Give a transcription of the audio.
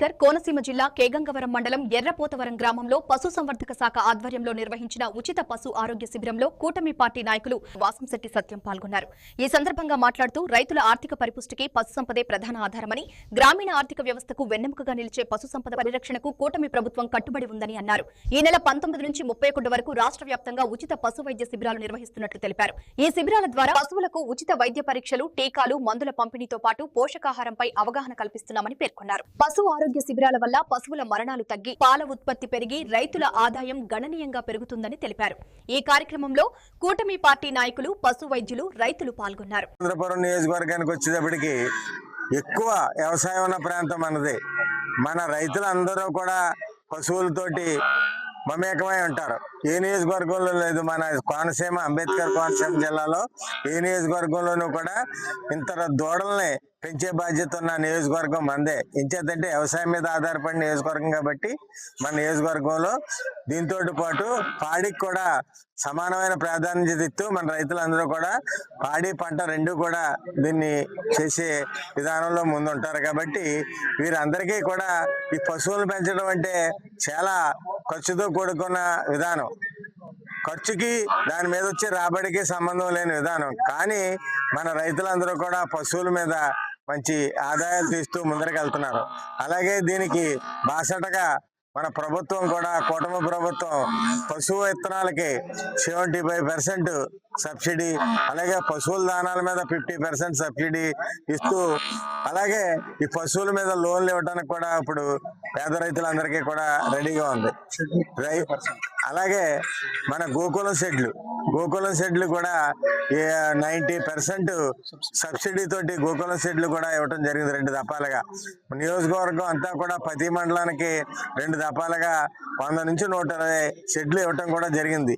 అంబేద్కర్ కోనసీమ జిల్లా కేగంగవరం మండలం ఎర్రపోతవరం గ్రామంలో పశుసంవర్ధక శాఖ ఆధ్వర్యంలో నిర్వహించిన ఉచిత పశు ఆరోగ్య శిబిరంలో కూటమి పార్టీ నాయకులు వాసంశెట్టి సత్యం పాల్గొన్నారు. ఈ సందర్భంగా మాట్లాడుతూ రైతుల ఆర్థిక పరిపుష్టికి పశుసంపదే ప్రధాన ఆధారమని, గ్రామీణ ఆర్థిక వ్యవస్థకు వెన్నెముకగా నిలిచే పశుసంపద పరిరక్షణకు కూటమి ప్రభుత్వం కట్టుబడి ఉందని అన్నారు. ఈ నెల 19 నుంచి 31 వరకు రాష్ట్ర వ్యాప్తంగా ఉచిత పశు వైద్య శిబిరాలు నిర్వహిస్తున్నట్లు తెలిపారు. ఈ శిబిరాల ద్వారా పశువులకు ఉచిత వైద్య పరీక్షలు, టీకాలు, మందుల పంపిణీతో పాటు పోషకాహారంపై అవగాహన కల్పిస్తున్నామని పేర్కొన్నారు. పశు ఆరోగ్య శిబిరాల వల్ల పశువుల మరణాలు తగ్గి పాల ఉత్పత్తి పెరిగి రైతుల ఆదాయం గణనీయంగా పెరుగుతుందని తెలిపారు. ఈ కార్యక్రమంలో కూటమి పార్టీ నాయకులు, పశు వైద్యులు, రైతులు పాల్గొన్నారు. చంద్రపురం నియోజకవర్గానికి వచ్చేటప్పటికి ఎక్కువ వ్యవసాయం ఉన్న ప్రాంతం అన్నది. మన రైతులందరూ కూడా పశువులతోటి మమేకమై ఉంటారు. ఏ నియోజకవర్గంలో లేదు, మన కోనసీమ అంబేద్కర్ కోనసీమ జిల్లాలో ఏ నియోజకవర్గంలోనూ కూడా ఇంత దూడల్ని పెంచే బాధ్యత ఉన్న నియోజకవర్గం మందే. ఎంచేతంటే వ్యవసాయం మీద ఆధారపడిన నియోజకవర్గం కాబట్టి మన నియోజకవర్గంలో దీంతో పాటు పాడికి కూడా సమానమైన ప్రాధాన్యత ఇస్తూ మన రైతులందరూ కూడా పాడి పంట రెండు కూడా దీన్ని చేసే విధానంలో ముందుంటారు. కాబట్టి వీరందరికీ కూడా ఈ పశువులను పెంచడం అంటే చాలా ఖర్చుతో కూడుకున్న విధానం. ఖర్చుకి దాని మీద వచ్చే రాబడికి సంబంధం లేని విధానం. కానీ మన రైతులందరూ కూడా పశువుల మీద మంచి ఆదాయాలు తీస్తూ ముందరికి వెళ్తున్నారు. అలాగే దీనికి బాసటగా మన ప్రభుత్వం కూడా, కూటమి ప్రభుత్వం పశువు విత్తనాలకి 75% సబ్సిడీ, అలాగే పశువుల దానాల మీద 50% సబ్సిడీ ఇస్తూ, అలాగే ఈ పశువుల మీద లోన్లు ఇవ్వడానికి కూడా ఇప్పుడు పేద రైతులందరికీ కూడా రెడీగా ఉంది. అలాగే మన గోకులం షెడ్లు కూడా 90% సబ్సిడీ తోటి గోకులం షెడ్లు కూడా ఇవ్వటం జరిగింది 2 దఫాలుగా. నియోజకవర్గం అంతా కూడా ప్రతి మండలానికి 2 దఫాలుగా 100 నుంచి 120 షెడ్లు ఇవ్వటం కూడా జరిగింది.